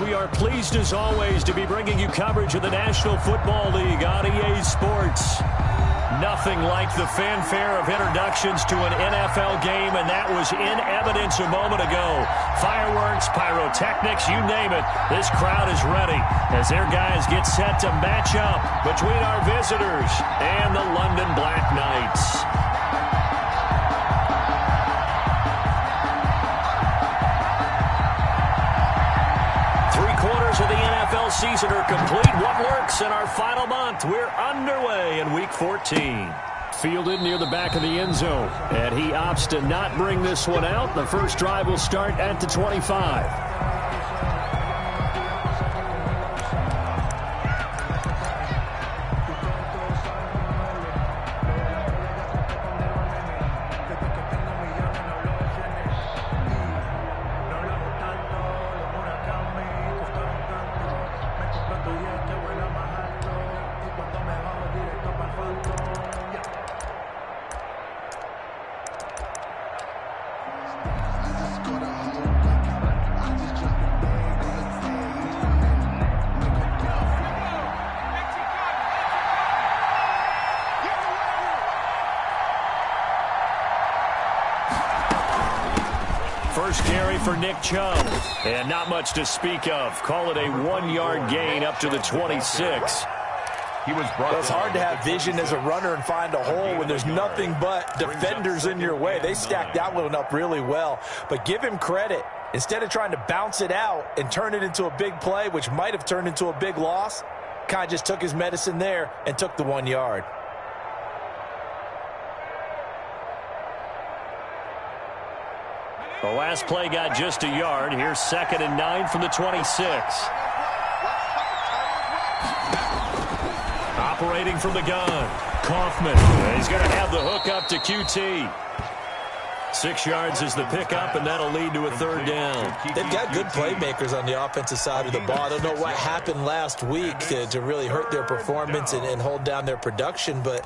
we are pleased as always to be bringing you coverage of the National Football League on EA Sports. Nothing like the fanfare of introductions to an NFL game, and that was in evidence a moment ago. Fireworks, pyrotechnics, you name it. This crowd is ready as their guys get set to match up between our visitors and the London Black Knights. Of the NFL season are complete. What works in our final month? We're underway in Week 14. Fielded near the back of the end zone, and he opts to not bring this one out. The first drive will start at the 25. First carry for Nick Chubb, and not much to speak of. Call it a 1-yard gain up to the 26. It's hard to have vision as a runner and find a hole when there's nothing but defenders in your way. They stacked that one up really well. But give him credit. Instead of trying to bounce it out and turn it into a big play, which might have turned into a big loss, kind of just took his medicine there and took the 1 yard. The last play got just a yard. Here's 2nd and 9 from the 26. Operating from the gun, Kaufman. He's going to have the hook up to QT. 6 yards is the pickup, and that'll lead to a 3rd down. They've got good playmakers on the offensive side of the ball. I don't know what happened last week to really hurt their performance and hold down their production, but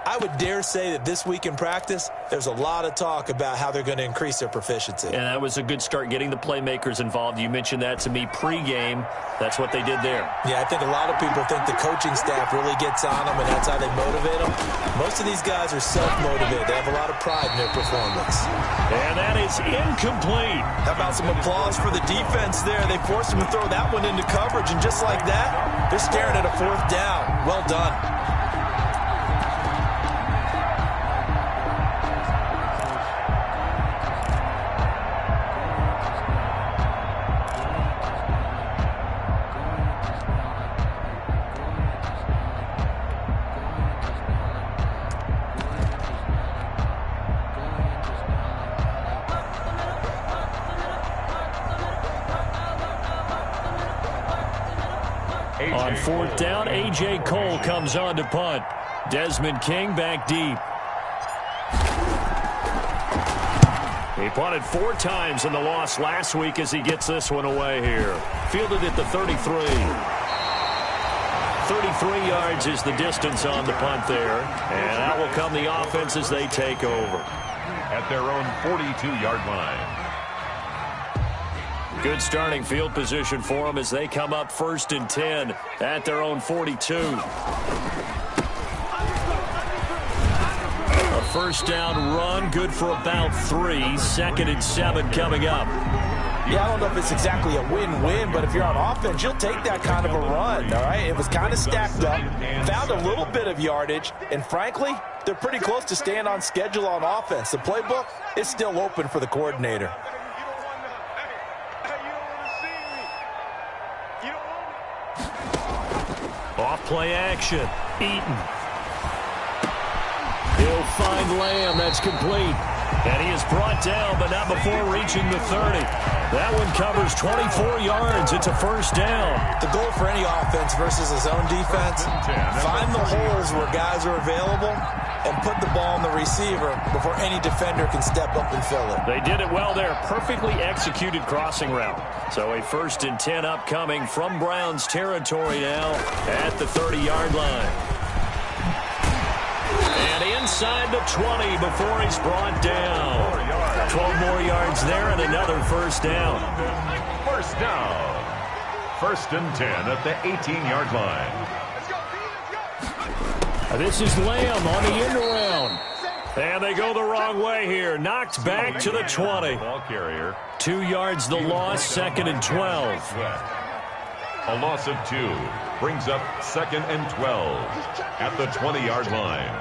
I would dare say that this week in practice, there's a lot of talk about how they're going to increase their proficiency. And that was a good start getting the playmakers involved. You mentioned that to me pregame. That's what they did there. Yeah, I think a lot of people think the coaching staff really gets on them, and that's how they motivate them. Most of these guys are self-motivated. They have a lot of pride in their performance. And that is incomplete. How about some applause for the defense there? They forced them to throw that one into coverage, and just like that, they're staring at a 4th down. Well done. On 4th down, A.J. Cole comes on to punt. Desmond King back deep. He punted 4 times in the loss last week as he gets this one away here. Fielded at the 33. 33 yards is the distance on the punt there. And out will come the offense as they take over. At their own 42-yard line. Good starting field position for them as they come up 1st and 10 at their own 42. A 1st down run, good for about 3. 2nd and 7 coming up. Yeah, I don't know if it's exactly a win-win, but if you're on offense, you'll take that kind of a run, all right? It was kind of stacked up, found a little bit of yardage, and frankly, they're pretty close to staying on schedule on offense. The playbook is still open for the coordinator. Off play action. Eaton. He'll find Lamb. That's complete. And he is brought down, but not before reaching the 30. That one covers 24 yards. It's a 1st down. The goal for any offense versus a zone defense, find the holes where guys are available and put the ball on the receiver before any defender can step up and fill it. They did it well there. Perfectly executed crossing route. So a 1st and 10 upcoming from Browns territory now at the 30-yard line. And inside the 20 before he's brought down. 12 more yards there and another 1st down. 1st down. First and 10 at the 18-yard line. This is Lamb on the end around. And they go the wrong way here. Knocked back to the 20. Ball carrier. 2 yards the loss, second and 12. A loss of 2 brings up second and 12 at the 20-yard line.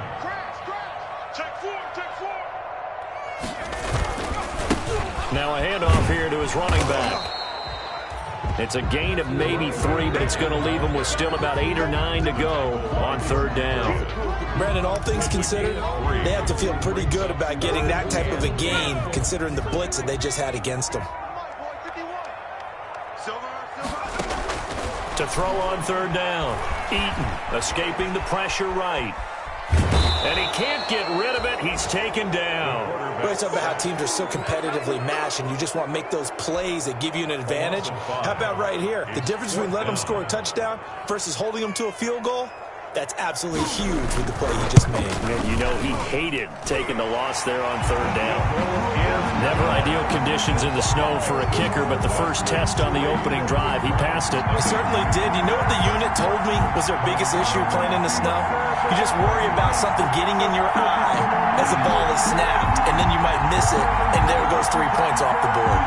Now a handoff here to his running back. It's a gain of maybe 3, but it's going to leave him with still about 8 or 9 to go on third down. Brandon, all things considered, they have to feel pretty good about getting that type of a gain, considering the blitz that they just had against them. To throw on third down. Eaton escaping the pressure right. And he can't get rid of it. He's taken down. We always talk about how teams are so competitively matched, and you just want to make those plays that give you an advantage. How about right here? The difference between letting them score a touchdown versus holding them to a field goal, that's absolutely huge with the play he just made. And you know he hated taking the loss there on third down. Never ideal conditions in the snow for a kicker, but the first test on the opening drive, he passed it. He certainly did. You know what the unit told me was their biggest issue playing in the snow? You just worry about something getting in your eye as the ball is snapped, and then you might miss it, and there goes 3 points off the board.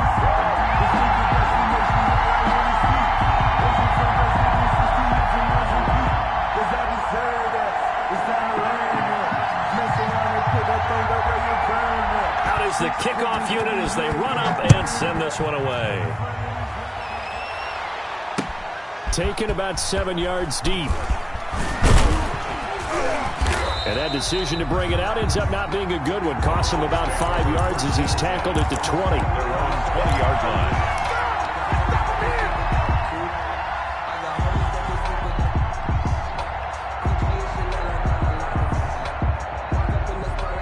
Out is the kickoff unit as they run up and send this one away. Taken about 7 yards deep. And that decision to bring it out ends up not being a good one. Costs him about 5 yards as he's tackled at the 20. They're on the 20-yard line.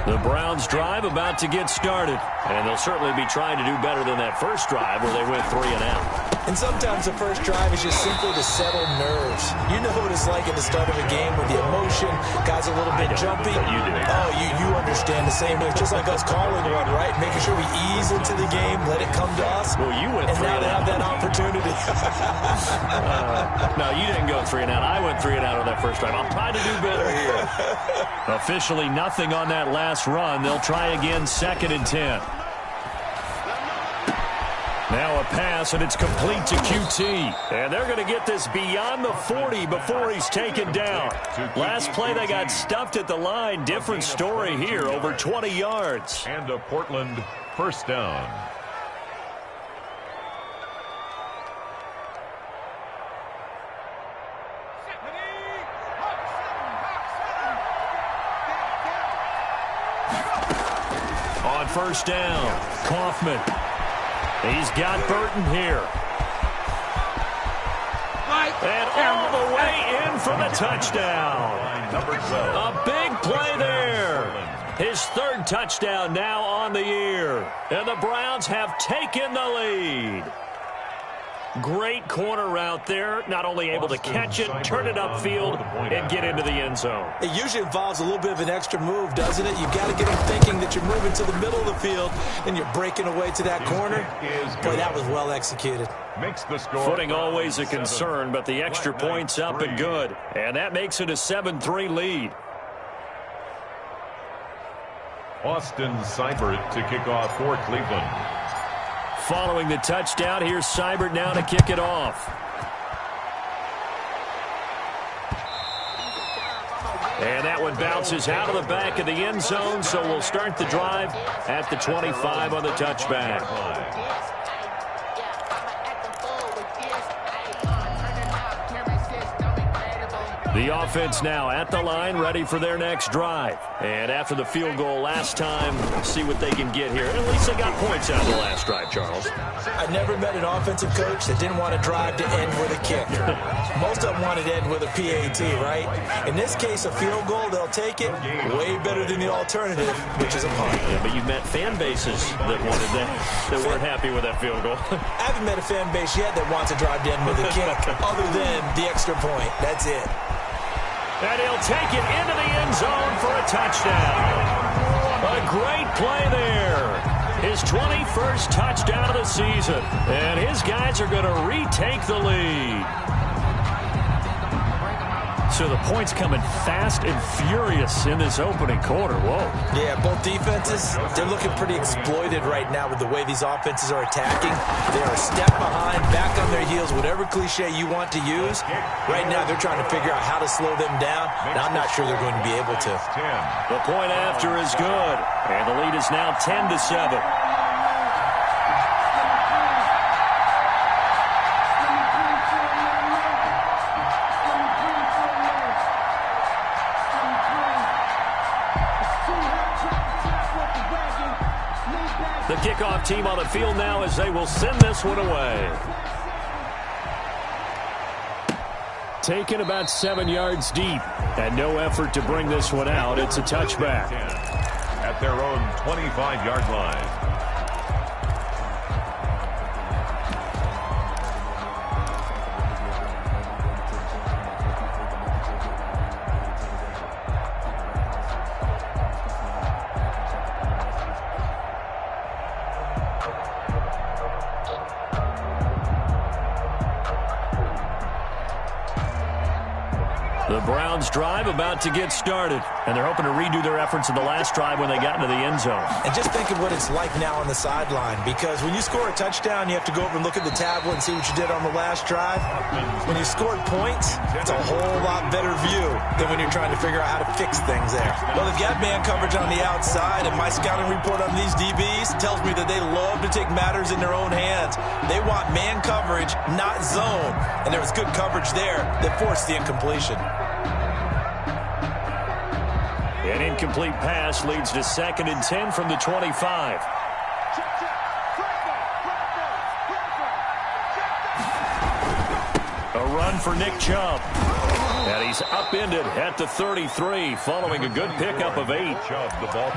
The Browns drive about to get started. And they'll certainly be trying to do better than that first drive where they went 3 and out. And sometimes the first drive is just simply to settle nerves. You know what it's like at the start of a game with the emotion, guys a little bit jumpy. You do. Oh, you understand the same way. It's just like us calling one, right? Making sure we ease into the game, let it come to us. Well, you went 3 and now and they out. have that opportunity. No, you didn't go 3 and out. I went 3 and out on that first drive. I'll try to do better here. Officially nothing on that last run. They'll try again, second and 10. Now a pass, and it's complete to QT. And they're going to get this beyond the 40 before he's taken down. Last play, they got stuffed at the line. Different story here, over 20 yards. And a Portland first down. On first down, Kaufman. He's got Burton here. And all the way in for the touchdown. Number 12. A big play there. His third touchdown now on the year. And the Browns have taken the lead. Great corner route there. Not only able to catch it, turn it upfield, and get into the end zone. It usually involves a little bit of an extra move, doesn't it? You've got to get them thinking that you're moving to the middle of the field and you're breaking away to that corner. Boy, that was well executed. Makes the score. Footing always a concern, but the extra point's up and good. And that makes it a 7-3 lead. Austin Seibert to kick off for Cleveland. Following the touchdown, here's Seibert now to kick it off. And that one bounces out of the back of the end zone, so we'll start the drive at the 25 on the touchback. The offense now at the line, ready for their next drive. And after the field goal last time, see what they can get here. At least they got points out of the last drive, Charles. I never met an offensive coach that didn't want to drive to end with a kick. Most of them wanted to end with a PAT, right? In this case, a field goal, they'll take it way better than the alternative, which is a punt. Yeah, but you've met fan bases that wanted that weren't happy with that field goal. I haven't met a fan base yet that wants to drive to end with a kick other than the extra point. That's it. And he'll take it into the end zone for a touchdown. A great play there. his 21st touchdown of the season. And his guys are going to retake the lead. So the points coming fast and furious in this opening quarter. Whoa. Yeah, both defenses, they're looking pretty exploited right now with the way these offenses are attacking. They are a step behind, back on their heels, whatever cliche you want to use. Right now, they're trying to figure out how to slow them down, and I'm not sure they're going to be able to. The point after is good, and the lead is now 10-7. The kickoff team on the field now as they will send this one away. Taken about 7 yards deep and no effort to bring this one out. It's a touchback. At their own 25-yard line. The Browns drive about to get started, and they're hoping to redo their efforts in the last drive when they got into the end zone. And just think of what it's like now on the sideline, because when you score a touchdown, you have to go over and look at the tablet and see what you did on the last drive. When you scored points, it's a whole lot better view than when you're trying to figure out how to fix things there. Well, they've got man coverage on the outside, and my scouting report on these DBs tells me that they love to take matters in their own hands. They want man coverage, not zone. And there was good coverage there that forced the incompletion. An incomplete pass leads to 2nd and 10 from the 25. A run for Nick Chubb. And he's upended at the 33 following a good pickup of 8.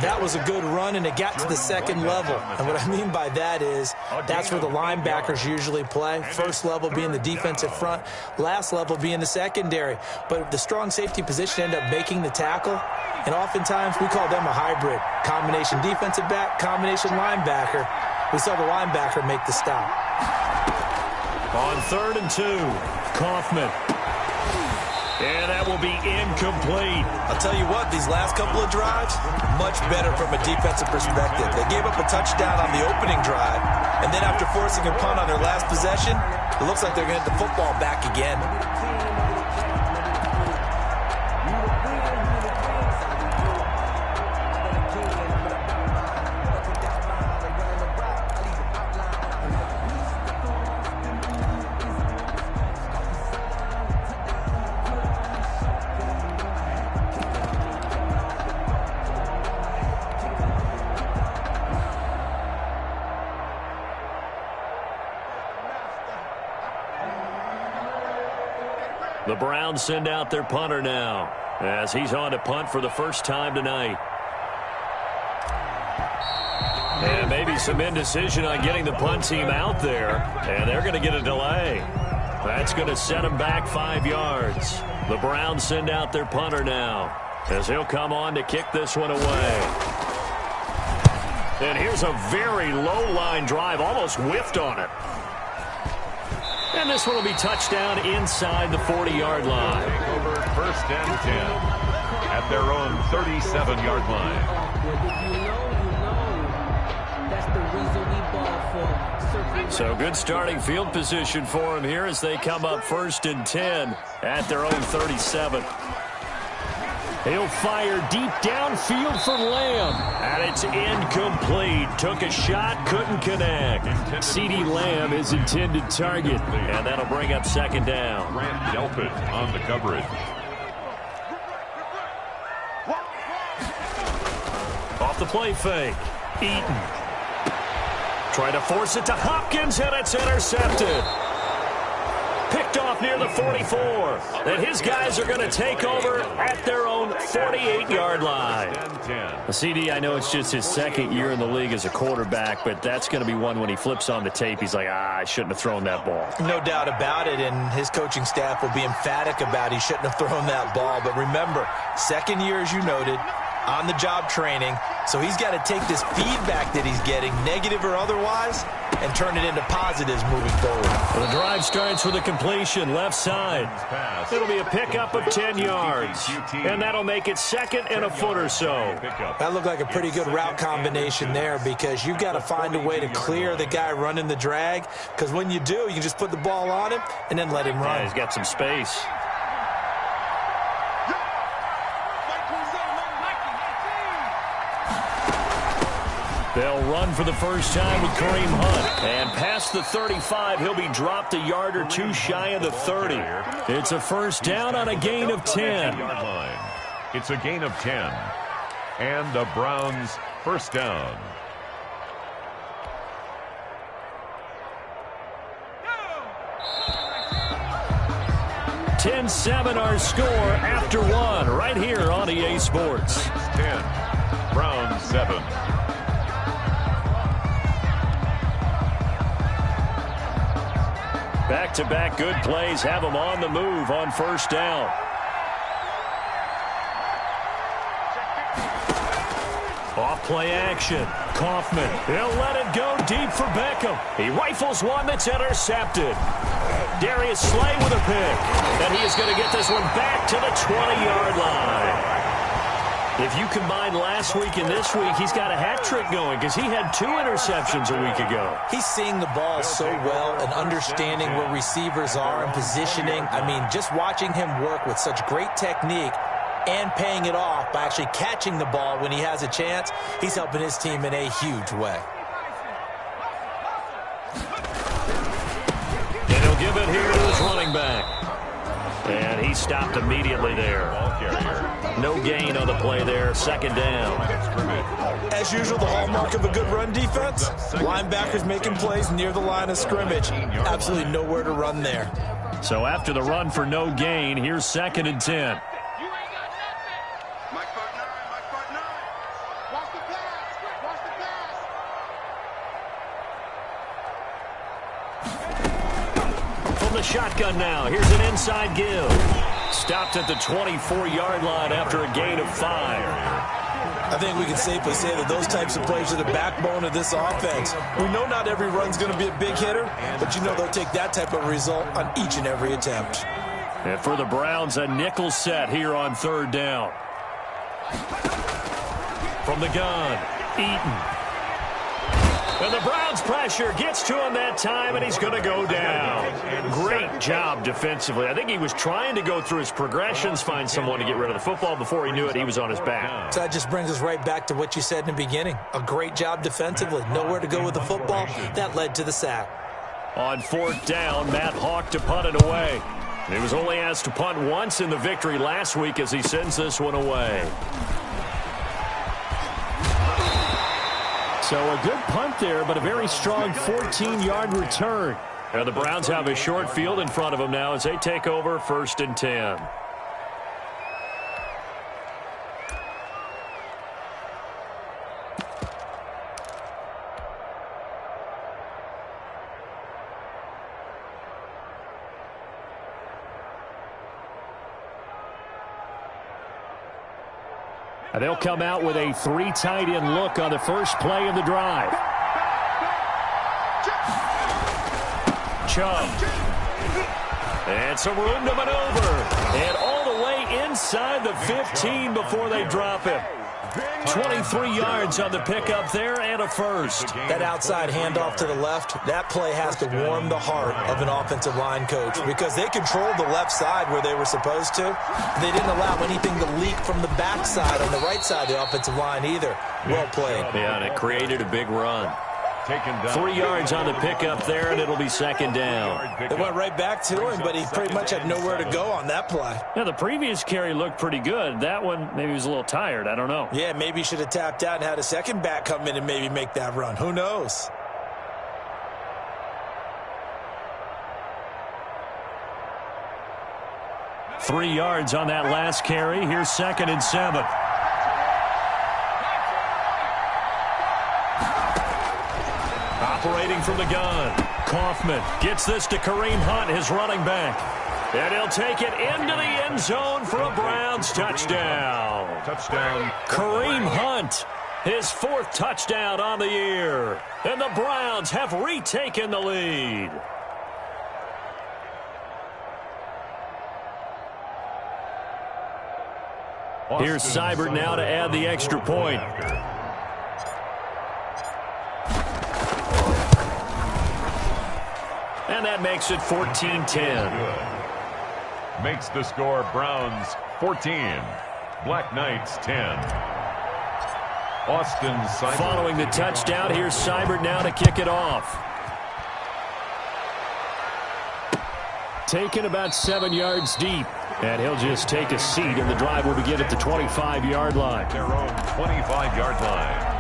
That was a good run, and it got to the second level. And what I mean by that is that's where the linebackers usually play. First level being the defensive front, last level being the secondary. But the strong safety position ended up making the tackle. And oftentimes we call them a hybrid. Combination defensive back, combination linebacker. We saw the linebacker make the stop. On 3rd and 2, Kaufman. And that will be incomplete. I'll tell you what, these last couple of drives, much better from a defensive perspective. They gave up a touchdown on the opening drive, and then after forcing a punt on their last possession, it looks like they're going to get the football back again. The Browns send out their punter now as he's on to punt for the first time tonight. And maybe some indecision on getting the punt team out there, and they're going to get a delay. That's going to set them back 5 yards. The Browns send out their punter now as he'll come on to kick this one away. And here's a very low-line drive, almost whiffed on it. And this one will be touchdown inside the 40-yard line. Over 1st and 10 at their own 37-yard line. So good starting field position for them here as they come up 1st and 10 at their own 37. He'll fire deep downfield for Lamb. And it's incomplete. Took a shot, couldn't connect. CeeDee Lamb is intended target. And that'll bring up 2nd down. Grant Delpit on the coverage. Off the play fake. Eaton. Try to force it to Hopkins, and it's intercepted. Picked off near the 44. And his guys are going to take over at their own 48-yard line. CD, I know it's just his 2nd year in the league as a quarterback, but that's going to be one when he flips on the tape. He's like, I shouldn't have thrown that ball. No doubt about it, and his coaching staff will be emphatic about he shouldn't have thrown that ball. But remember, 2nd year, as you noted, on-the-job training. So he's got to take this feedback that he's getting, negative or otherwise, and turn it into positives moving forward. Well, the drive starts with a completion, left side. It'll be a pickup of 10 yards, and that'll make it second and a foot or so. That looked like a pretty good route combination there, because you've got to find a way to clear the guy running the drag, because when you do, you can just put the ball on him and then let him run. Yeah, he's got some space. They'll run for the first time with Kareem Hunt. And past the 35, he'll be dropped a yard or two shy of the 30. It's a first down on a gain of 10. It's a gain of 10. And the Browns first down. 10-7 our score after one right here on EA Sports. 10, Browns 7. Back-to-back good plays have them on the move on first down. Off play action. Kaufman. He'll let it go deep for Beckham. He rifles one that's intercepted. Darius Slay with a pick. And he is going to get this one back to the 20-yard line. If you combine last week and this week, he's got a hat trick going because he had 2 interceptions a week ago. He's seeing the ball so well and understanding where receivers are and positioning. I mean, just watching him work with such great technique and paying it off by actually catching the ball when he has a chance, he's helping his team in a huge way. And he'll give it here to his running back. And he stopped immediately there. No gain on the play there. Second down. As usual, the hallmark of a good run defense, linebackers making plays near the line of scrimmage. Absolutely nowhere to run there. So after the run for no gain, here's 2nd and 10. Shotgun now. Here's an inside give. Stopped at the 24-yard line after a gain of 5. I think we can safely say that those types of plays are the backbone of this offense. We know not every run's going to be a big hitter, but you know they'll take that type of result on each and every attempt. And for the Browns, a nickel set here on 3rd down. From the gun, Eaton. And the Browns pressure gets to him that time, and he's going to go down. Great job defensively. I think he was trying to go through his progressions, find someone to get rid of the football. Before he knew it, he was on his back. So that just brings us right back to what you said in the beginning. A great job defensively. Nowhere to go with the football. That led to the sack. On 4th down, Matt Hawk to punt it away. He was only asked to punt once in the victory last week as he sends this one away. So a good punt there, but a very strong 14-yard return. And the Browns have a short field in front of them now as they take over 1st and 10. And they'll come out with a 3 tight end look on the first play of the drive. Chubb. And some room to maneuver. And all the way inside the 15 before they drop him. 23 yards on the pickup there and a first. That outside handoff to the left, that play has to warm the heart of an offensive line coach because they controlled the left side where they were supposed to. They didn't allow anything to leak from the backside on the right side of the offensive line either. Well played. Yeah, and it created a big run. 3 yards on the pickup there, and it'll be 2nd down. It went right back to him, but he pretty much had nowhere to go on that play. Yeah, the previous carry looked pretty good. That one, maybe he was a little tired. I don't know. Yeah, maybe he should have tapped out and had a second back come in and maybe make that run. Who knows? Three yards on that last carry. Here's 2nd and 7. Operating from the gun. Kaufman gets this to Kareem Hunt, his running back. And he'll take it into the end zone for a Browns touchdown. Touchdown. Kareem Hunt, his 4th touchdown on the year. And the Browns have retaken the lead. Here's Seibert now to add the extra point. And that makes it 14-10. Makes the score Browns 14. Black Knights 10. Austin Seibert. Following the touchdown, here's Seibert now to kick it off. Taken about 7 yards deep. And he'll just take a seat, and the drive will begin at the 25-yard line. Their own 25-yard line.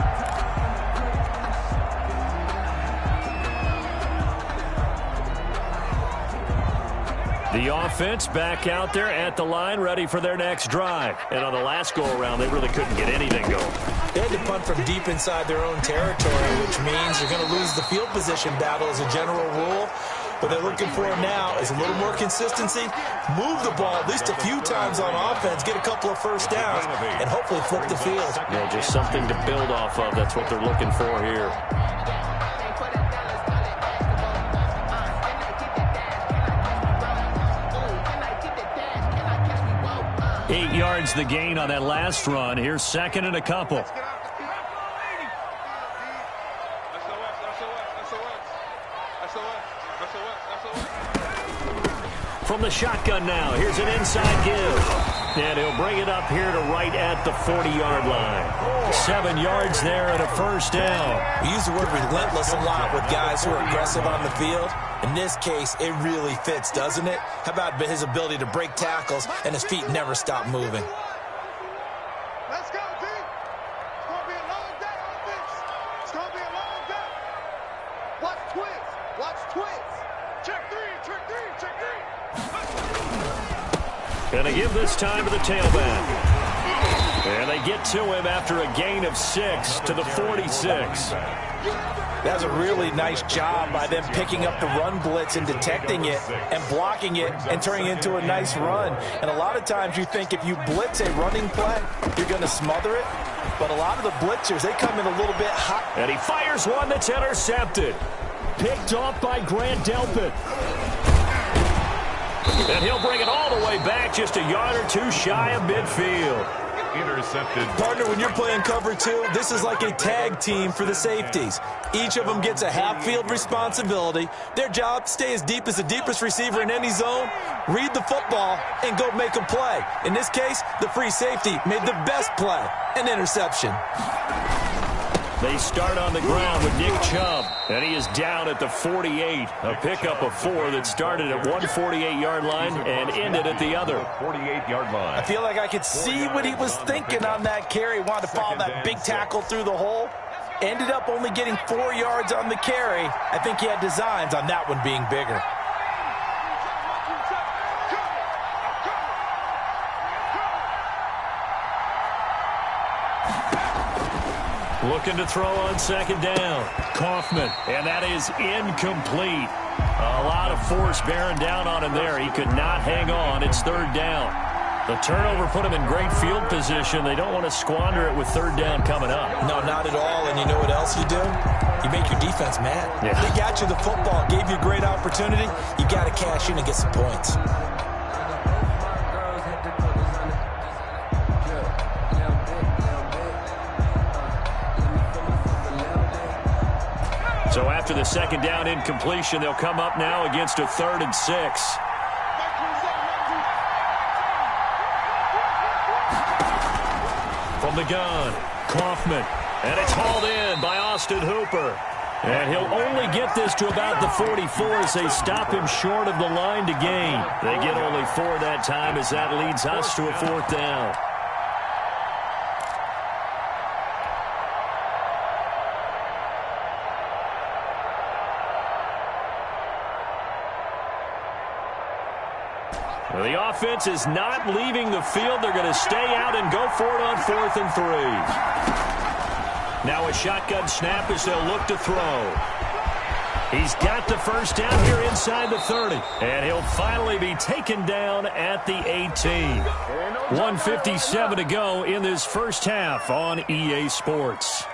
The offense back out there at the line, ready for their next drive. And on the last go-around, they really couldn't get anything going. They had to punt from deep inside their own territory, which means they're going to lose the field position battle as a general rule. What they're looking for now is a little more consistency, move the ball at least a few times on offense, get a couple of first downs, and hopefully flip the field. Yeah, just something to build off of. That's what they're looking for here. Eight yards the gain on that last run. Here's 2nd and a couple. From the shotgun now, here's an inside give. And he'll bring it up here to right at the 40-yard line. 7 yards there and a first down. We use the word relentless a lot with guys who are aggressive on the field. In this case, it really fits, doesn't it? How about his ability to break tackles and his feet never stop moving? Let's go, D. It's going to be a long day on this. It's going to be a long day. Watch twins. Watch twins. Check 3, check 3, check 3. Gonna give this time to the tailback. And they get to him after a gain of 6 to the 46. That's a really nice job by them picking up the run blitz and detecting it and blocking it and turning it into a nice run. And a lot of times you think if you blitz a running play, you're going to smother it. But a lot of the blitzers, they come in a little bit hot. And he fires one that's intercepted. Picked off by Grant Delpit. And he'll bring it all the way back just a yard or two shy of midfield. Intercepted. Partner, when you're playing cover 2, this is like a tag team for the safeties. Each of them gets a half-field responsibility. Their job, stay as deep as the deepest receiver in any zone, read the football, and go make a play. In this case, the free safety made the best play, an interception. They start on the ground with Nick Chubb, and he is down at the 48. A pickup of 4 that started at one 48-yard line and ended at the other. 48-yard line. I feel like I could see what he was thinking on that carry. Wanted to follow that big tackle through the hole. Ended up only getting 4 yards on the carry. I think he had designs on that one being bigger. Looking to throw on 2nd down. Kaufman, and that is incomplete. A lot of force bearing down on him there. He could not hang on. It's 3rd down. The turnover put him in great field position. They don't want to squander it with 3rd down coming up. No, not at all. And you know what else you do? You make your defense mad. Yeah. They got you the football, gave you a great opportunity. You got to cash in and get some points. So after the 2nd down incompletion, they'll come up now against a 3rd and 6. From the gun, Kaufman, and it's hauled in by Austin Hooper. And he'll only get this to about the 44 as they stop him short of the line to gain. They get only 4 that time as that leads us to a 4th down. The offense is not leaving the field. They're going to stay out and go for it on 4th and 3. Now a shotgun snap as they'll look to throw. He's got the first down here inside the 30. And he'll finally be taken down at the 18. 1:57 to go in this first half on EA Sports.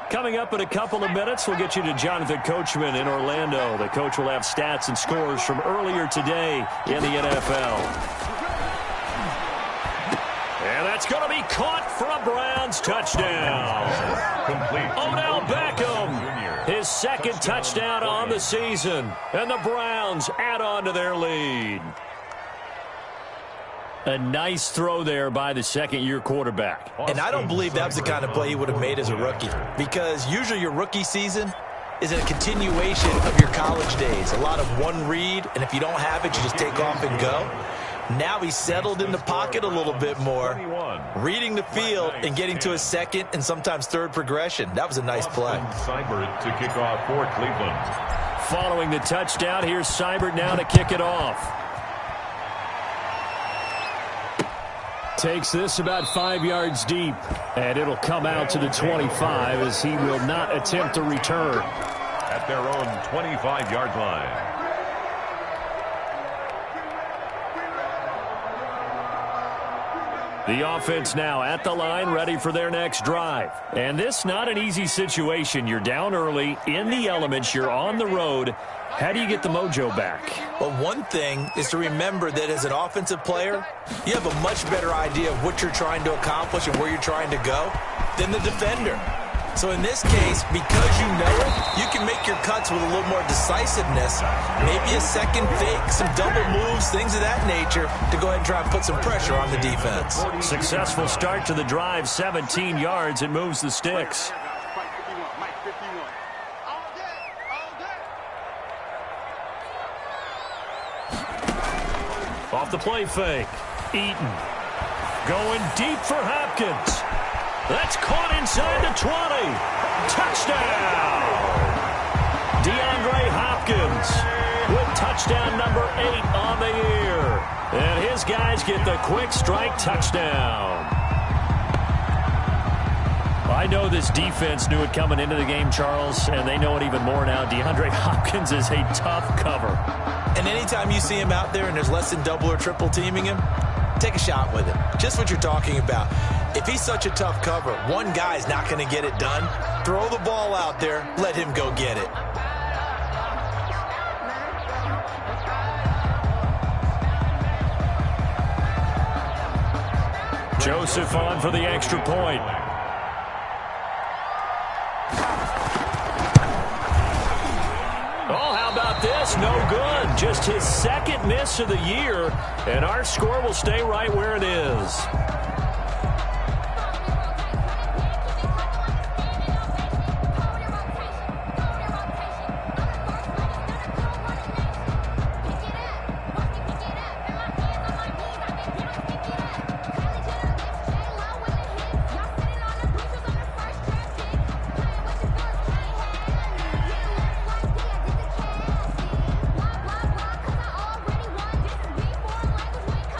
Coming up in a couple of minutes, we'll get you to Jonathan Coachman in Orlando. The coach will have stats and scores from earlier today in the NFL. And that's going to be caught for a Browns touchdown. Complete. Odell Beckham, his second touchdown on the season. And the Browns add on to their lead. A nice throw there by the second-year quarterback. And I don't believe that was the kind of play he would have made as a rookie, because usually your rookie season is a continuation of your college days. A lot of one read, and if you don't have it, you just take off and go. Now he's settled in the pocket a little bit more, reading the field and getting to his second and sometimes third progression. That was a nice play. Seibert to kick off for Cleveland. Following the touchdown, here's Seibert now to kick it off. Takes this about 5 yards deep, and it'll come out to the 25 as he will not attempt to return. At their own 25-yard line. The offense now at the line, ready for their next drive. And this not an easy situation. You're down early, in the elements, you're on the road. How do you get the mojo back? Well, one thing is to remember that as an offensive player, you have a much better idea of what you're trying to accomplish and where you're trying to go than the defender. So in this case, because you know it, you can make your cuts with a little more decisiveness, maybe a second fake, some double moves, things of that nature, to go ahead and try and put some pressure on the defense. Successful start to the drive, 17 yards. It moves the sticks. Off the play fake. Eaton going deep for Hopkins. That's caught inside the 20. Touchdown! DeAndre Hopkins with touchdown number 8 on the year. And his guys get the quick strike touchdown. I know this defense knew it coming into the game, Charles, and they know it even more now. DeAndre Hopkins is a tough cover. And anytime you see him out there and there's less than double or triple teaming him, take a shot with him. Just what you're talking about. If he's such a tough cover, one guy's not going to get it done. Throw the ball out there. Let him go get it. Joseph on for the extra point. Oh, how about this? No good. Just his second miss of the year, and our score will stay right where it is.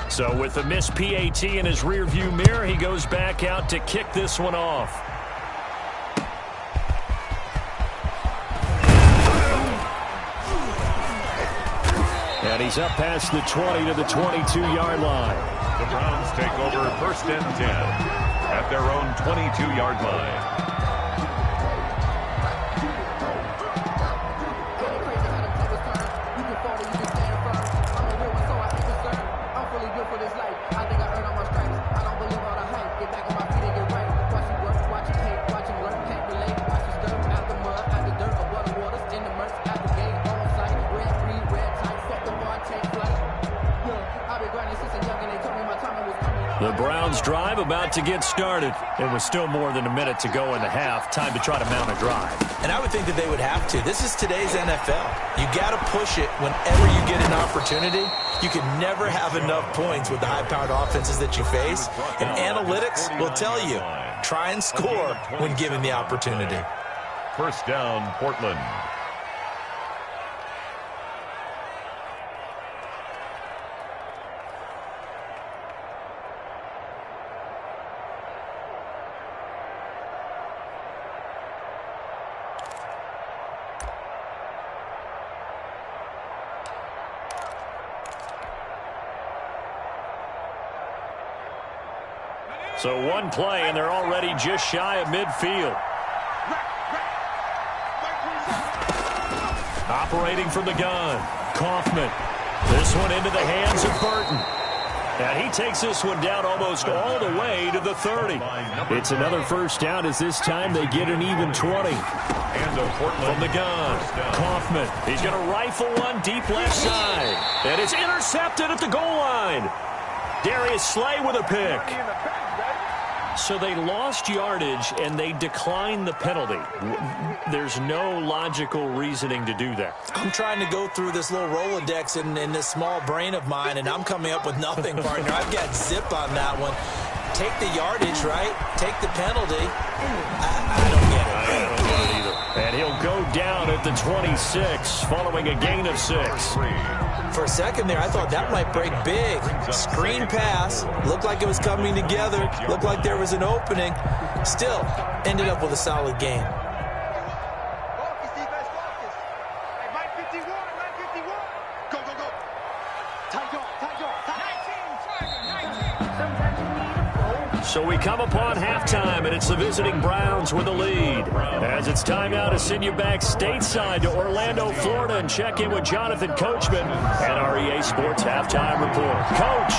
So with the missed PAT in his rearview mirror, he goes back out to kick this one off. And he's up past the 20 to the 22-yard line. The Browns take over first and 10 at their own 22-yard line. The Browns drive about to get started. It was still more than a minute to go in the half. Time to try to mount a drive. And I would think that they would have to. This is today's NFL. You got to push it whenever you get an opportunity. You can never have enough points with the high-powered offenses that you face. And analytics will tell you, try and score when given the opportunity. First down, Portland. So one play, and they're already just shy of midfield. Operating from the gun, Kaufman. This one into the hands of Burton. And he takes this one down almost all the way to the 30. It's another first down as this time they get an even 20. From the gun, Kaufman. He's going to rifle one deep left side. And it's intercepted at the goal line. Darius Slay with a pick. So they lost yardage, and they declined the penalty. There's no logical reasoning to do that. I'm trying to go through this little Rolodex in this small brain of mine, and I'm coming up with nothing, partner. I've got zip on that one. Take the yardage, right? Take the penalty. I don't get it. I don't get it either. And he'll go down at the 26, following a gain of 6. For a second there, I thought that might break big. Screen pass. Looked like it was coming together. Looked like there was an opening. Still, ended up with a solid game. Focus, defense, focus. Hey, Mike 51, Mike 51. Go, go, go. Tight go, tight go. 19. So we come upon halftime, and it's the visiting Browns with the lead. As it's time now to send you back stateside to Orlando, Florida, and check in with Jonathan Coachman and our EA Sports Halftime Report. Coach,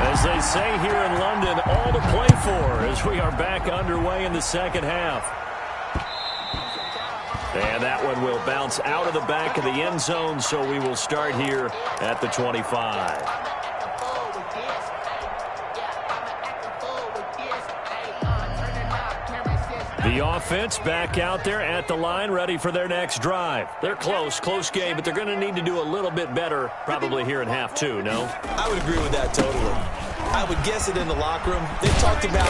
as they say here in London, all to play for as we are back underway in the second half. And that one will bounce out of the back of the end zone, so we will start here at the 25. The offense back out there at the line, ready for their next drive. They're close game, but they're going to need to do a little bit better probably here in half two, no? I would agree with that totally. I would guess it in the locker room. They talked about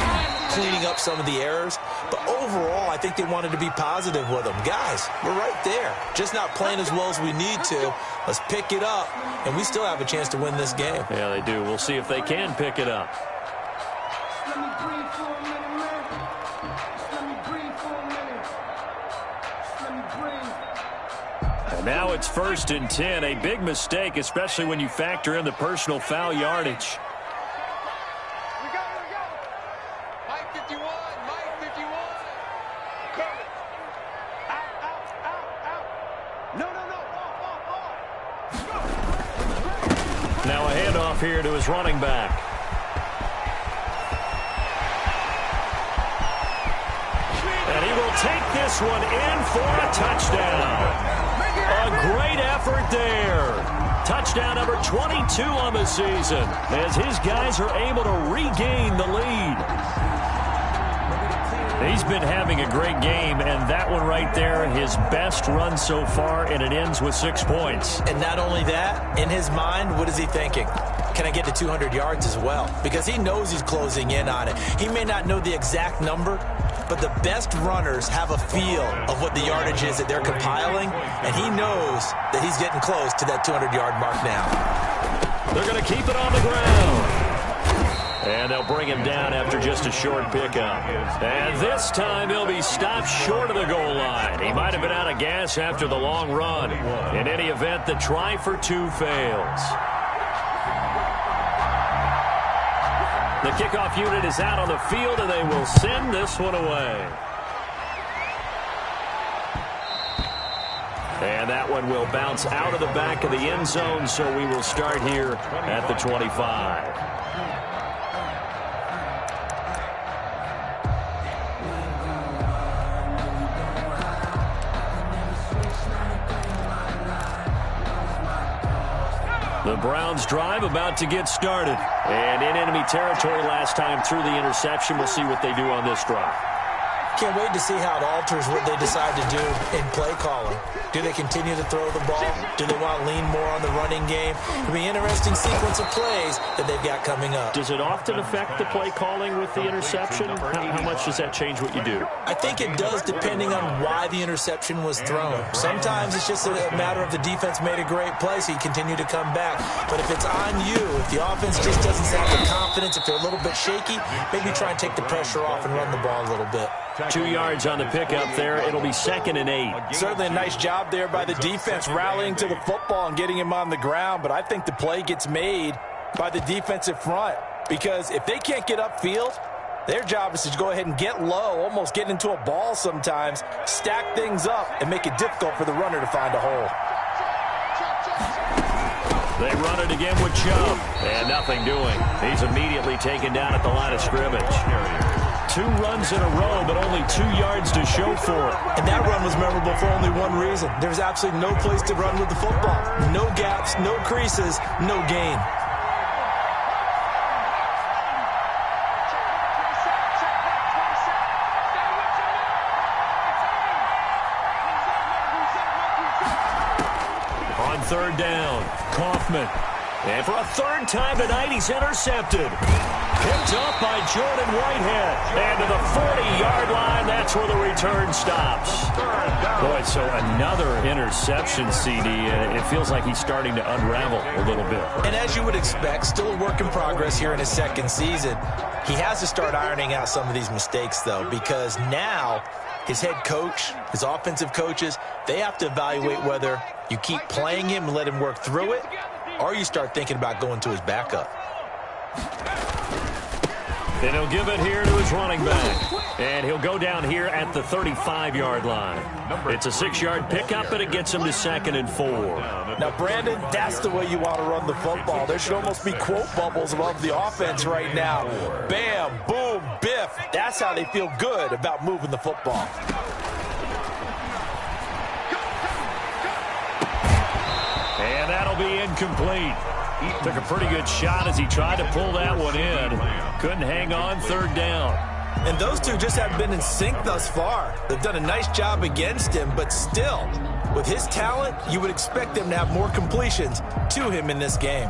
cleaning up some of the errors, but overall, I think they wanted to be positive with them. Guys, we're right there. Just not playing as well as we need to. Let's pick it up, and we still have a chance to win this game. Yeah, they do. We'll see if they can pick it up. Now it's 1st and 10, a big mistake, especially when you factor in the personal foul yardage. We go. Mike 51, Mike 51. Cover it. Out. No. Off. Now a handoff here to his running back. And he will take this one in for a touchdown. A great effort there. Touchdown number 22 on the season as his guys are able to regain the lead. He's been having a great game, and that one right there, his best run so far, and it ends with 6 points. And not only that, in his mind, what is he thinking? Can I get to 200 yards as well? Because he knows he's closing in on it. He may not know the exact number, but the best runners have a feel of what the yardage is that they're compiling, and he knows that he's getting close to that 200-yard mark now. They're going to keep it on the ground. And they'll bring him down after just a short pickup. And this time he'll be stopped short of the goal line. He might have been out of gas after the long run. In any event, the try for 2 fails. The kickoff unit is out on the field, and they will send this one away. And that one will bounce out of the back of the end zone, so we will start here at the 25. The Browns drive about to get started. And in enemy territory last time through the interception. We'll see what they do on this drive. Can't wait to see how it alters what they decide to do in play calling. Do they continue to throw the ball? Do they want to lean more on the running game? It'll be an interesting sequence of plays that they've got coming up. Does it often affect the play calling with the interception? How much does that change what you do? I think it does, depending on why the interception was thrown. Sometimes it's just a matter of the defense made a great play, so you continue to come back. But if it's on you, if the offense just doesn't have the confidence, if they're a little bit shaky, maybe try and take the pressure off and run the ball a little bit. 2 yards on the pickup there. It'll be 2nd and 8. Certainly a nice job there by the defense, rallying to the football and getting him on the ground. But I think the play gets made by the defensive front. because if they can't get upfield, their job is to go ahead and get low, almost get into a ball sometimes, stack things up, and make it difficult for the runner to find a hole. They run it again with Chubb, and nothing doing. He's immediately taken down at the line of scrimmage. 2 runs in a row, but only 2 yards to show for it. And that run was memorable for only one reason. There was absolutely no place to run with the football. No gaps, no creases, no gain. On 3rd down, Kaufman. And for a 3rd time tonight, he's intercepted. Picked up by Jordan Whitehead. And to the 40-yard line, that's where the return stops. Boy, so another interception, CD. It feels like he's starting to unravel a little bit. And as you would expect, still a work in progress here in his 2nd season. He has to start ironing out some of these mistakes, though, because now his head coach, his offensive coaches, they have to evaluate whether you keep playing him and let him work through it, or you start thinking about going to his backup. And he'll give it here to his running back. And he'll go down here at the 35-yard line. It's a 6-yard pickup, and it gets him to 2nd and 4. Now, Brandon, that's the way you want to run the football. There should almost be quote bubbles above the offense right now. Bam, boom, biff. That's how they feel good about moving the football. And that'll be incomplete. He took a pretty good shot as he tried to pull that one in. Couldn't hang on 3rd down. And those two just haven't been in sync thus far. They've done a nice job against him, but still, with his talent, you would expect them to have more completions to him in this game.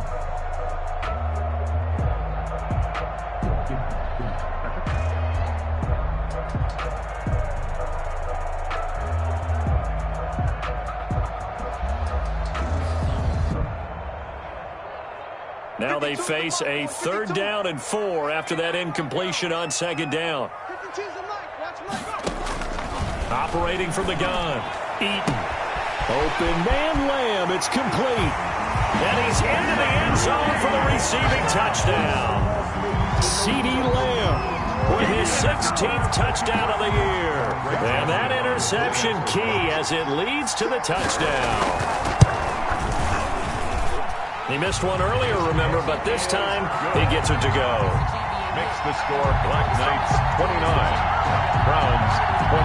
Now they face a 3rd down and 4 after that incompletion on 2nd down. Operating from the gun, Eaton. Open man Lamb, it's complete. And he's into the end zone for the receiving touchdown. C.D. Lamb with his 16th touchdown of the year. And that interception key as it leads to the touchdown. He missed one earlier, remember, but this time he gets it to go. Makes the score Black Knights 29, Browns 21.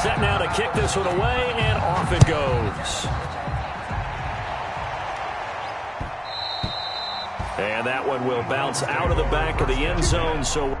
Set now to kick this one away, and off it goes. And that one will bounce out of the back of the end zone. So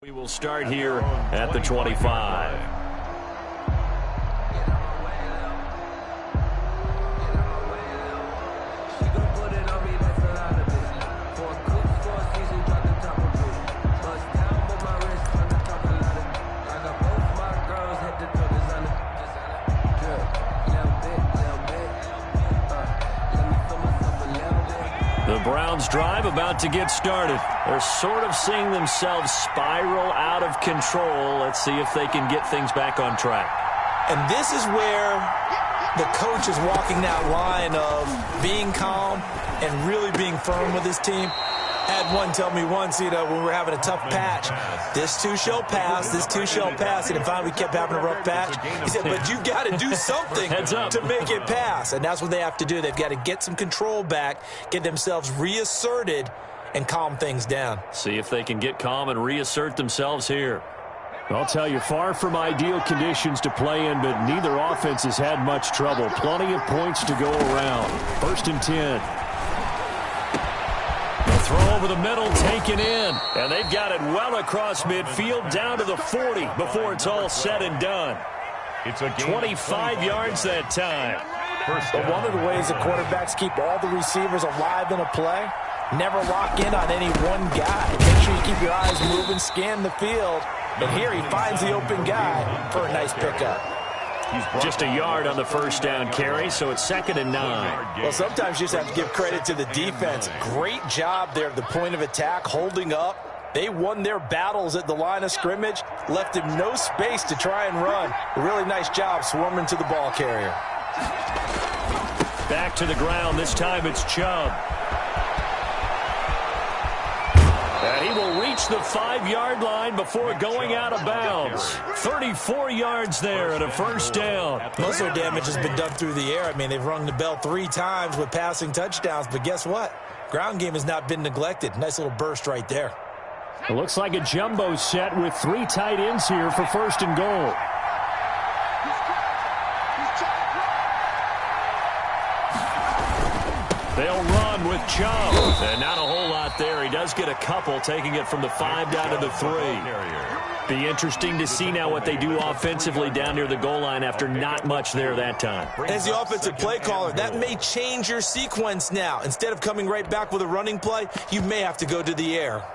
We will start here at the 25. The Browns drive about to get started. They're sort of seeing themselves spiral out of control. Let's see if they can get things back on track. And this is where the coach is walking that line of being calm and really being firm with his team. I had one tell me once, when we were having a tough patch, this too shall pass, this too shall pass. And finally we kept having a rough patch. He said, but you've got to do something to make it pass. And that's what they have to do. They've got to get some control back, get themselves reasserted, and calm things down. See if they can get calm and reassert themselves here. I'll tell you, far from ideal conditions to play in, but neither offense has had much trouble. Plenty of points to go around. 1st and 10. Throw over the middle, taken in. And they've got it well across midfield, down to the 40 before it's all said and done. It's a 25 yards that time. But one of the ways the quarterbacks keep all the receivers alive in a play, never lock in on any one guy. Make sure you keep your eyes moving, scan the field. And here he finds the open guy for a nice pickup. Just a yard on the first down carry, so it's 2nd and 9. Well, sometimes you just have to give credit to the defense. Great job there at the point of attack, holding up. They won their battles at the line of scrimmage, left him no space to try and run. A really nice job swarming to the ball carrier. Back to the ground. This time it's Chubb. And he will reach the 5-yard line before going out of bounds. 34 yards there and a first down. Most of their damage has been done through the air. I mean, they've rung the bell 3 times with passing touchdowns, but guess what? Ground game has not been neglected. Nice little burst right there. It looks like a jumbo set with 3 tight ends here for 1st and goal. They'll run with Chubb. And not a whole lot there. He does get a couple, taking it from the 5 down to the 3. Be interesting to see now what they do offensively down near the goal line after not much there that time. As the offensive play caller, that may change your sequence now. Instead of coming right back with a running play, you may have to go to the air.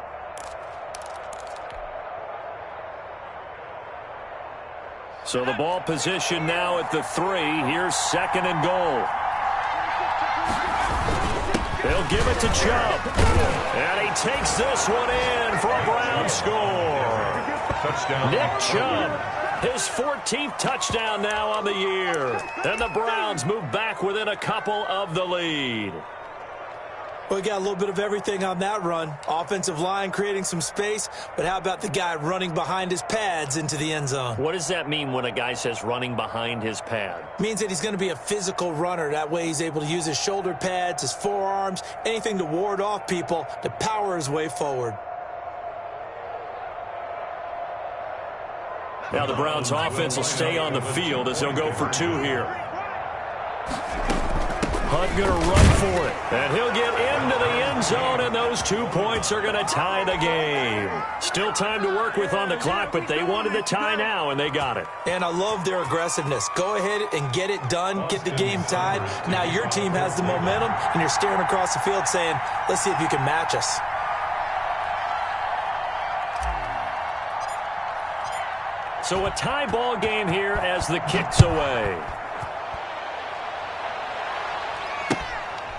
So the ball position now at the 3. Here's 2nd and goal. They'll give it to Chubb. And he takes this one in for a Brown score. Touchdown. Nick Chubb, his 14th touchdown now on the year. And the Browns move back within a couple of the lead. Well, we got a little bit of everything on that run. Offensive line creating some space, but how about the guy running behind his pads into the end zone? What does that mean when a guy says running behind his pad? Means that he's going to be a physical runner. That way he's able to use his shoulder pads, his forearms, anything to ward off people to power his way forward. Now the Browns offense will stay on the field as they'll go for 2 here. Hunt going to run for it, and he'll get into the end zone, and those 2 points are going to tie the game. Still time to work with on the clock, but they wanted the tie now, and they got it. And I love their aggressiveness. Go ahead and get it done, get the game tied. Now your team has the momentum, and you're staring across the field saying, let's see if you can match us. So a tie ball game here as the kick's away.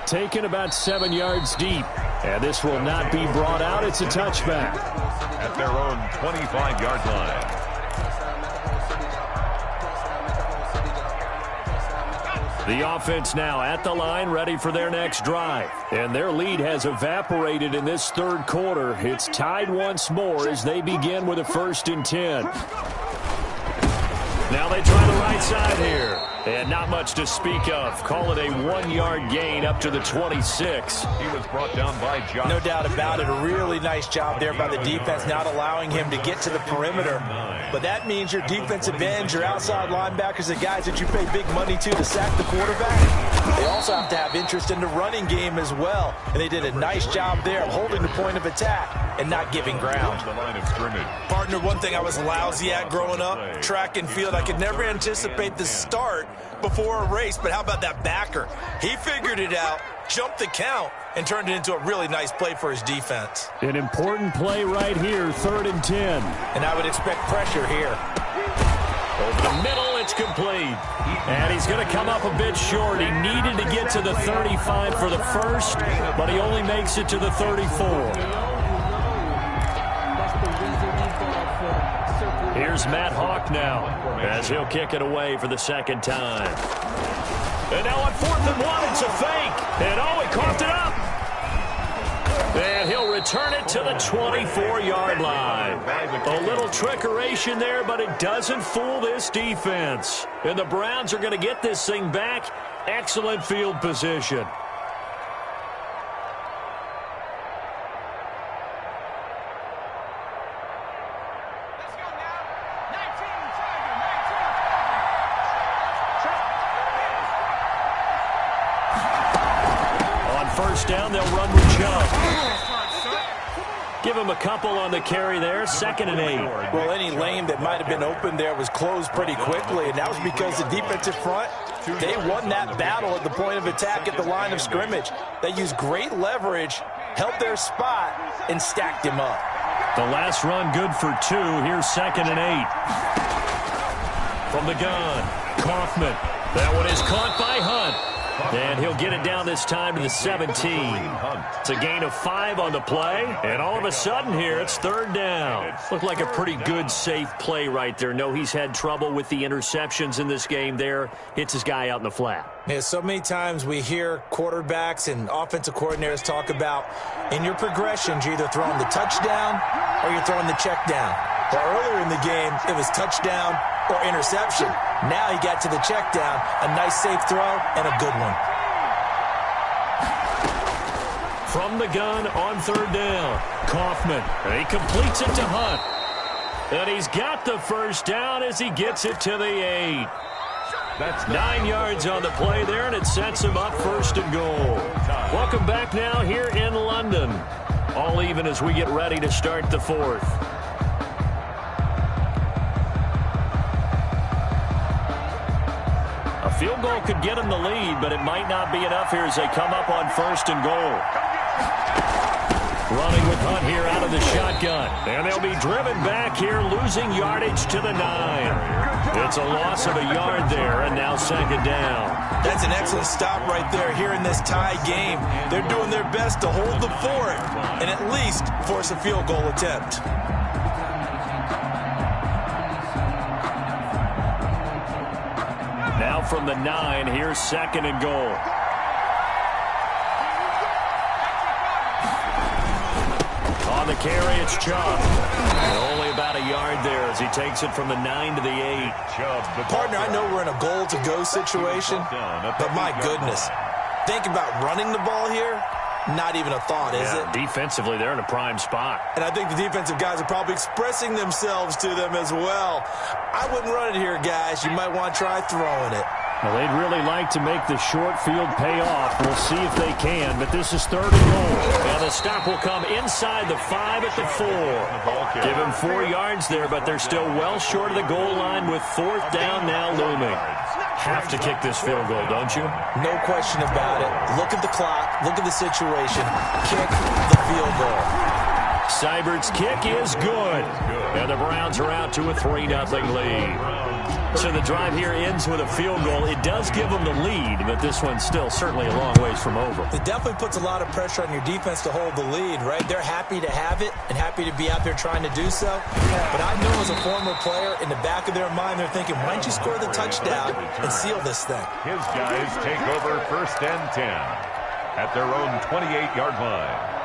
Taken about 7 yards deep. And this will not be brought out. It's a touchback. At their own 25-yard line. The offense now at the line, ready for their next drive. And their lead has evaporated in this 3rd quarter. It's tied once more as they begin with a 1st and 10. Now they try the right side here. And not much to speak of. Call it a 1-yard gain up to the 26. He was brought down by Josh. No doubt about it. A really nice job there by the defense, not allowing him to get to the perimeter. But that means your defensive ends, your outside linebackers, the guys that you pay big money to sack the quarterback, they also have to have interest in the running game as well. And they did a nice job there of holding the point of attack and not giving ground. The line of scrimmage. Partner, one thing I was lousy at growing up, track and field, I could never anticipate the start before a race, but how about that backer? He figured it out, jumped the count, and turned it into a really nice play for his defense. An important play right here, 3rd and 10. And I would expect pressure here. Over the middle, it's complete. And he's going to come up a bit short. He needed to get to the 35 for the first, but he only makes it to the 34. Here's Matt Hawk now, as he'll kick it away for the second time. And now on 4th and 1, it's a fake. And oh, he coughed it up. And he'll return it to the 24-yard line. A little trickeration there, but it doesn't fool this defense. And the Browns are going to get this thing back. Excellent field position. First down, they'll run with Chubb. Give him a couple on the carry there, 2nd and 8. Well, any lane that might have been open there was closed pretty quickly, and that was because the defensive front, they won that battle at the point of attack at the line of scrimmage. They used great leverage, held their spot, and stacked him up. The last run good for 2. Here's 2nd and 8. From the gun, Kaufman. That one is caught by Hunt. And he'll get it down this time to the 17. It's a gain of 5 on the play. And all of a sudden here, it's 3rd down. Looked like a pretty good, safe play right there. No, he's had trouble with the interceptions in this game there. Hits his guy out in the flat. Yeah, so many times we hear quarterbacks and offensive coordinators talk about in your progressions, you're either throwing the touchdown or you're throwing the check down. Well, earlier in the game, it was touchdown or interception. Now he got to the check down, a nice safe throw, and a good one. From the gun on 3rd down, Kaufman. And he completes it to Hunt. And he's got the first down as he gets it to the 8. That's 9 yards on the play there, and it sets him up 1st and goal. Welcome back now here in London. All even as we get ready to start the 4th. Field goal could get them the lead, but it might not be enough here as they come up on 1st and goal. Running with Hunt here out of the shotgun. And they'll be driven back here, losing yardage to the 9. It's a loss of a yard there, and now 2nd down. That's an excellent stop right there here in this tie game. They're doing their best to hold the fort and at least force a field goal attempt. Now from the 9, here's 2nd and goal. On the carry, it's Chubb. Only about a yard there as he takes it from the 9 to the 8. Partner, I know we're in a goal-to-go situation, but my goodness, think about running the ball here. Not even a thought, is it? Defensively, they're in a prime spot. And I think the defensive guys are probably expressing themselves to them as well. I wouldn't run it here, guys. You might want to try throwing it. Well, they'd really like to make the short field pay off. We'll see if they can, but this is 3rd and goal. And the stop will come inside the 5 at the 4. Give them 4 yards there, but they're still well short of the goal line with 4th down now looming. Have to kick this field goal, don't you? No question about it. Look at the clock. Look at the situation. Kick the field goal. Seibert's kick is good. And the Browns are out to a 3-0 lead. So the drive here ends with a field goal. It does give them the lead, but this one's still certainly a long ways from over. It definitely puts a lot of pressure on your defense to hold the lead, right? They're happy to have it and happy to be out there trying to do so. But I know as a former player, in the back of their mind, they're thinking, why don't you score the touchdown and seal this thing? His guys take over 1st and 10 at their own 28-yard line.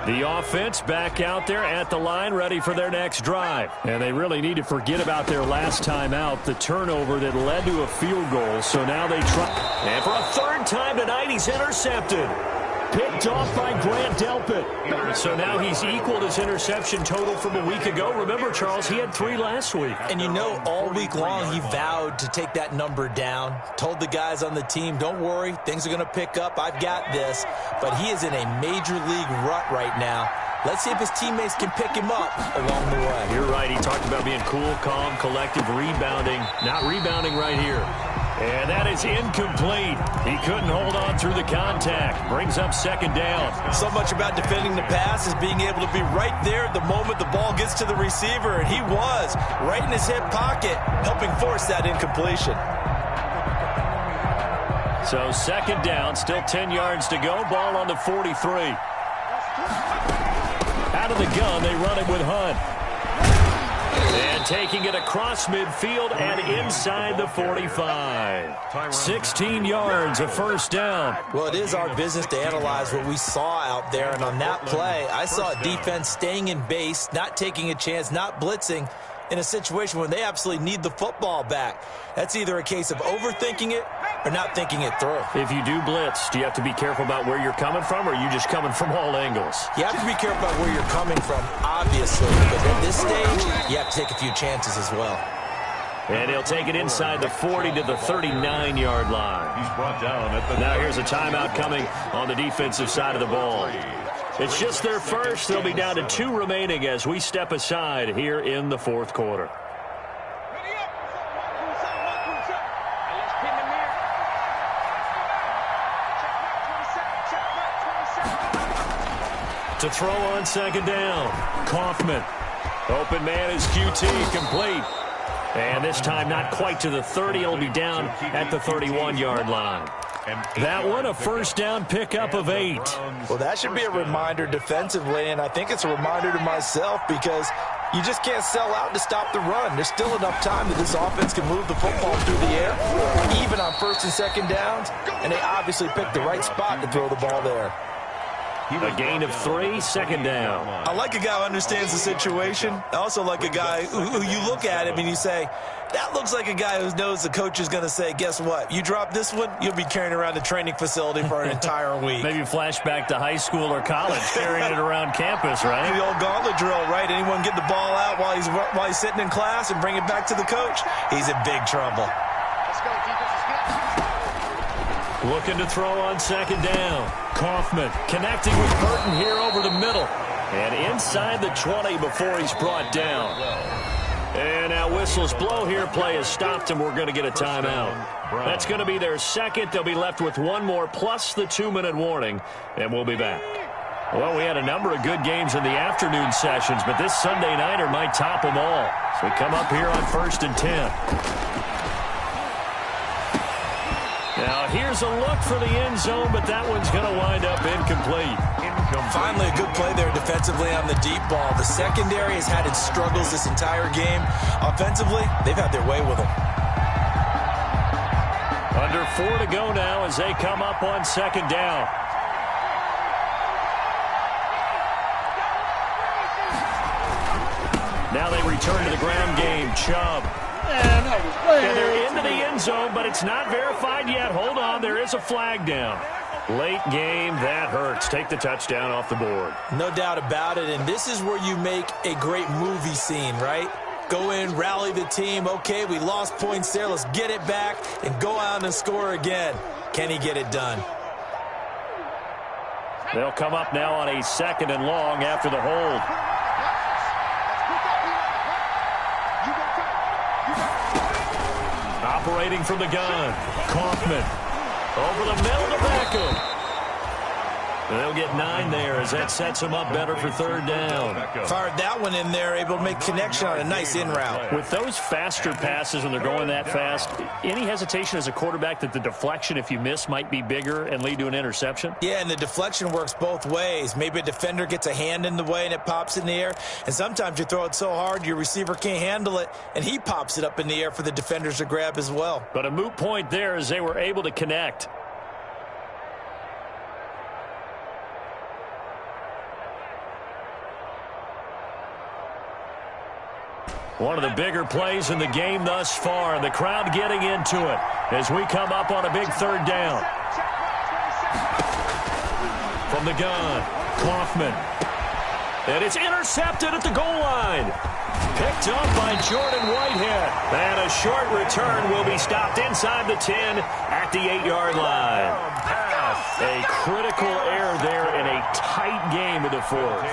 The offense back out there at the line, ready for their next drive. And they really need to forget about their last time out, the turnover that led to a field goal. So now they try. And for a 3rd time tonight, he's intercepted. picked off by Grant Delpit. So now he's equaled his interception total from a week ago. Remember, Charles, he had 3 last week. And you know, all week long he vowed to take that number down. Told the guys on the team, don't worry, things are going to pick up. I've got this. But he is in a major league rut right now. Let's see if his teammates can pick him up along the way. You're right. He talked about being cool, calm, collective, rebounding. Not rebounding right here. And that is incomplete. He couldn't hold on through the contact. Brings up second down. So much about defending the pass is being able to be right there at the moment the ball gets to the receiver. And he was right in his hip pocket, helping force that incompletion. So second down, still 10 yards to go. Ball on the 43. Out of the gun, they run it with Hunt. And taking it across midfield and inside the 45. 16 yards, a first down. Well, it is our business to analyze what we saw out there. And on that play, I saw a defense staying in base, not taking a chance, not blitzing in a situation when they absolutely need the football back. That's either a case of overthinking it or not thinking it through. If you do blitz, do you have to be careful about where you're coming from, or are you just coming from all angles? You have to be careful about where you're coming from, obviously, but at this stage, you have to take a few chances as well. And he'll take it inside the 40 to the 39-yard line. He's brought down at the Now here's a timeout coming on the defensive side of the ball. It's just their first. They'll be down to 2 remaining as we step aside here in the fourth quarter. To throw on second down, Kaufman. Open man is QT, complete. And this time not quite to the 30. It'll be down at the 31-yard line. That one, a first down pickup of 8. Well, that should be a reminder defensively, and I think it's a reminder to myself because you just can't sell out to stop the run. There's still enough time that this offense can move the football through the air, even on first and second downs, and they obviously picked the right spot to throw the ball there. A gain of 3, second down. I like a guy who understands the situation. I also like a guy who you look at him and you say, that looks like a guy who knows the coach is going to say, guess what? You drop this one, you'll be carrying around the training facility for an entire week. Maybe flashback to high school or college, carrying it around campus, right? The old gauntlet drill, right? Anyone get the ball out while he's sitting in class and bring it back to the coach? He's in big trouble. Let's go, defense. Looking to throw on second down. Kaufman connecting with Burton here over the middle. And inside the 20 before he's brought down. And now whistles blow here. Play is stopped, and we're going to get a timeout. That's going to be their second. They'll be left with one more plus the 2-minute warning, and we'll be back. Well, we had a number of good games in the afternoon sessions, but this Sunday nighter might top them all. So we come up here on first and 10. Now, here's a look for the end zone, but that one's going to wind up incomplete. Finally, a good play there defensively on the deep ball. The secondary has had its struggles this entire game. Offensively, they've had their way with them. Under 4 to go now as they come up on second down. Now they return to the ground game. Chubb. And they're into the end zone, but it's not verified yet. Hold on, there is a flag down. Late game, that hurts. Take the touchdown off the board. No doubt about it, and this is where you make a great movie scene, right? Go in, rally the team. Okay, we lost points there. Let's get it back and go out and score again. Can he get it done? They'll come up now on a second and long after the hold. Operating from the gun, Kaufman over the middle to Beckham. They'll get 9 there as that sets them up better for third down. Fired that one in there, able to make connection on a nice in route. With those faster passes when they're going that fast, any hesitation as a quarterback that the deflection, if you miss, might be bigger and lead to an interception? Yeah, and the deflection works both ways. Maybe a defender gets a hand in the way and it pops in the air. And sometimes you throw it so hard your receiver can't handle it, and he pops it up in the air for the defenders to grab as well. But a moot point there as they were able to connect. One of the bigger plays in the game thus far. The crowd getting into it as we come up on a big third down. From the gun, Kaufman. And it's intercepted at the goal line. Picked up by Jordan Whitehead. And a short return will be stopped inside the 10 at the 8-yard line. A critical error there in a tight game of the fourth.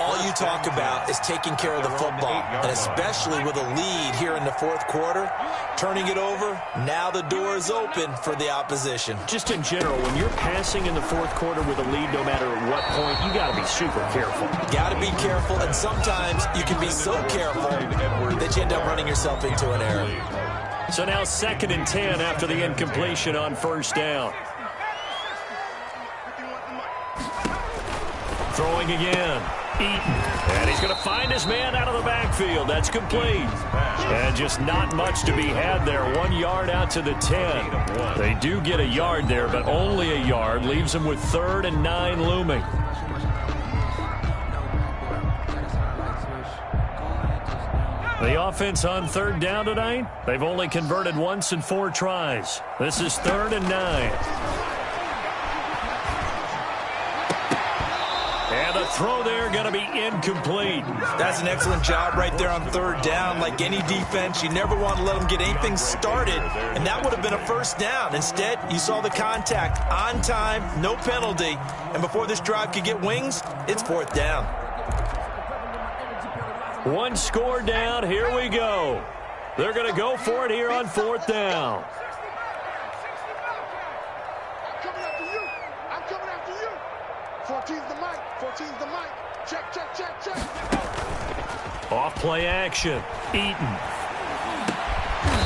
All you talk about is taking care of the football, and especially with a lead here in the fourth quarter, turning it over, now the door is open for the opposition. Just in general, when you're passing in the fourth quarter with a lead, no matter at what point, you got to be super careful. Got to be careful, and sometimes you can be so careful that you end up running yourself into an error. So now 2nd and 10 after the incompletion on first down. Throwing again. Eaton. And he's going to find his man out of the backfield. That's complete. And just not much to be had there. 1 yard out to the 10. They do get a yard there, but only a yard. Leaves them with 3rd and 9 looming. The offense on 3rd down tonight, they've only converted once in 4 tries. This is 3rd and 9. And the throw there going to be incomplete. That's an excellent job right there on 3rd down. Like any defense, you never want to let them get anything started, and that would have been a first down. Instead, you saw the contact on time, no penalty, and before this drive could get wings, it's 4th down. 1 score down. Here we go. They're going to go for it here on 4th down. I'm coming after you. I'm coming after you. 14's the mic. 14's the mic. Check, check, check, check. Off play action. Eaton.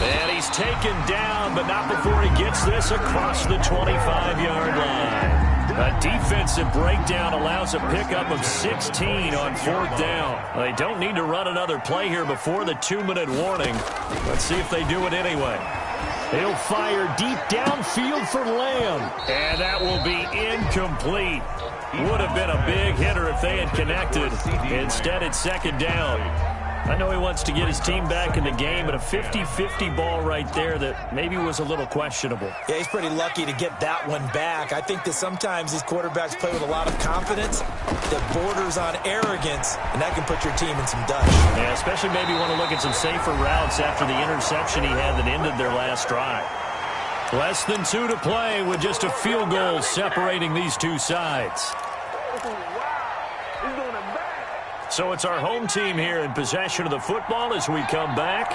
And he's taken down, but not before he gets this across the 25-yard line. A defensive breakdown allows a pickup of 16 on 4th down. They don't need to run another play here before the 2-minute warning. Let's see if they do it anyway. He'll fire deep downfield for Lamb. And that will be incomplete. Would have been a big hitter if they had connected. Instead, it's 2nd down. I know he wants to get his team back in the game, but a 50-50 ball right there that maybe was a little questionable. Yeah, he's pretty lucky to get that one back. I think that sometimes these quarterbacks play with a lot of confidence that borders on arrogance, and that can put your team in some dust. Yeah, especially maybe want to look at some safer routes after the interception he had that ended their last drive. Less than 2 to play with just a field goal separating these two sides. So it's our home team here in possession of the football as we come back.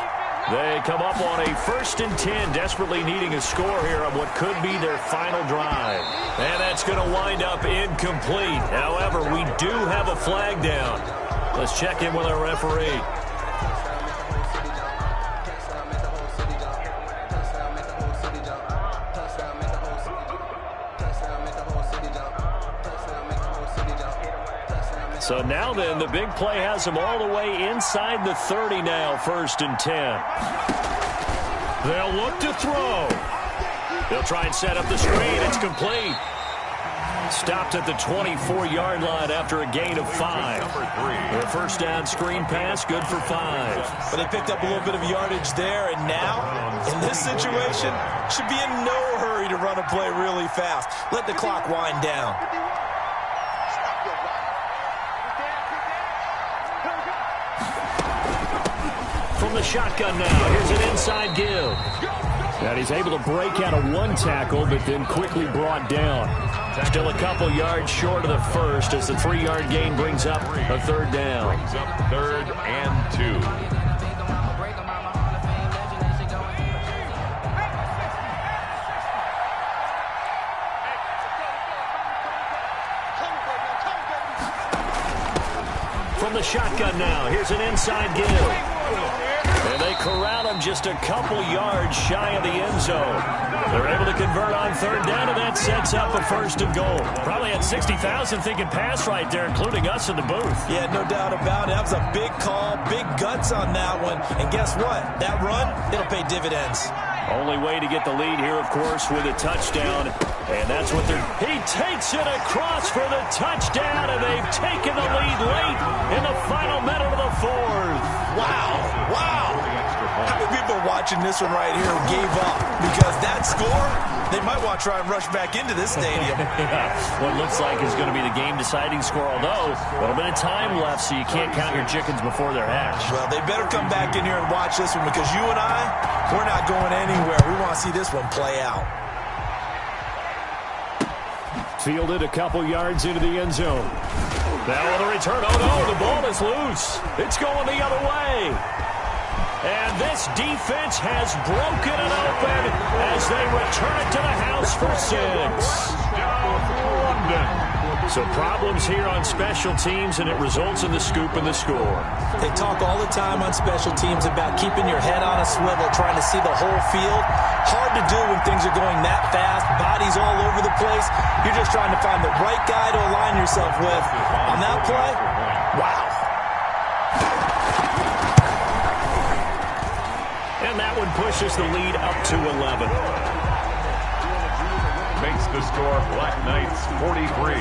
They come up on a 1st and 10, desperately needing a score here on what could be their final drive. And that's going to wind up incomplete. However, we do have a flag down. Let's check in with our referee. So now then, the big play has them all the way inside the 30 now, 1st and 10. They'll look to throw. They'll try and set up the screen. It's complete. Stopped at the 24-yard line after a gain of 5. Their 1st down screen pass, good for 5. But they picked up a little bit of yardage there, and now, in this situation, should be in no hurry to run a play really fast. Let the clock wind down. From the shotgun now, here's an inside give. And he's able to break out of 1 tackle, but then quickly brought down. Still a couple yards short of the 1st as the 3-yard gain brings up a 3rd down. Brings up 3rd and 2. From the shotgun now, here's an inside give. And they corral him just a couple yards shy of the end zone. They're able to convert on 3rd down, and that sets up a 1st and goal. Probably had 60,000 thinking pass right there, including us in the booth. Yeah, no doubt about it. That was a big call, big guts on that one. And guess what? That run, it'll pay dividends. Only way to get the lead here, of course, with a touchdown. And that's what they're... He takes it across for the touchdown, and they've taken the lead late in the final minute of the 4th. Wow, wow. How many people watching this one right here gave up? Because that score, They might want to try and rush back into this stadium. What looks like is going to be the game-deciding score, although a little bit of time left, so you can't count your chickens before they're hatched. Well, they better come back in here and watch this one, because you and I, we're not going anywhere. We want to see this one play out. Fielded a couple yards into the end zone. Now on the return, oh no, the ball is loose. It's going the other way. And this defense has broken it open as they return it to the house for 6. So problems here on special teams, and it results in the scoop and the score. They talk all the time on special teams about keeping your head on a swivel, trying to see the whole field. Hard to do when things are going that fast, bodies all over the place. You're just trying to find the right guy to align yourself with. On that play, wow. And that one pushes the lead up to 11. Makes the score Black Knights 43.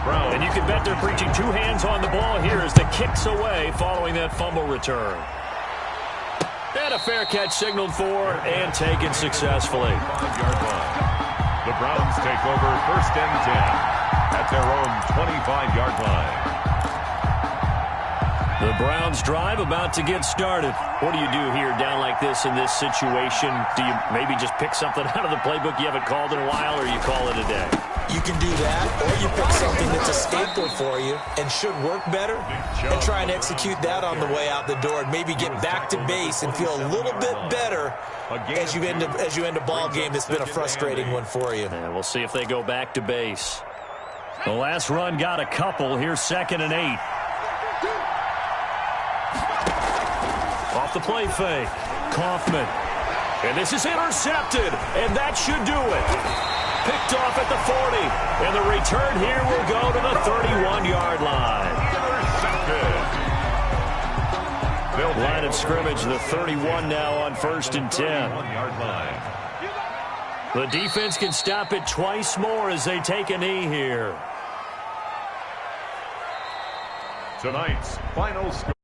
Brown. And you can bet they're preaching two hands on the ball here as the kick's away following that fumble return. And a fair catch signaled for and taken successfully. 5-yard line. The Browns take over 1st and 10 at their own 25-yard line. The Browns drive about to get started. What do you do here down like this in this situation? Do you maybe just pick something out of the playbook you haven't called in a while, or you call it a day? You can do that, or you pick something that's a staple for you and should work better and try and execute that on the way out the door and maybe get back to base and feel a little bit better as you end a ball game that's been a frustrating one for you. And we'll see if they go back to base. The last run got a couple. Here's 2nd and 8. Off the play fake. Kaufman. And this is intercepted. And that should do it. Picked off at the 40. And the return here will go to the 31-yard line. Line of scrimmage, the 31 now on 1st and 10. The defense can stop it twice more as they take a knee here. Tonight's final score.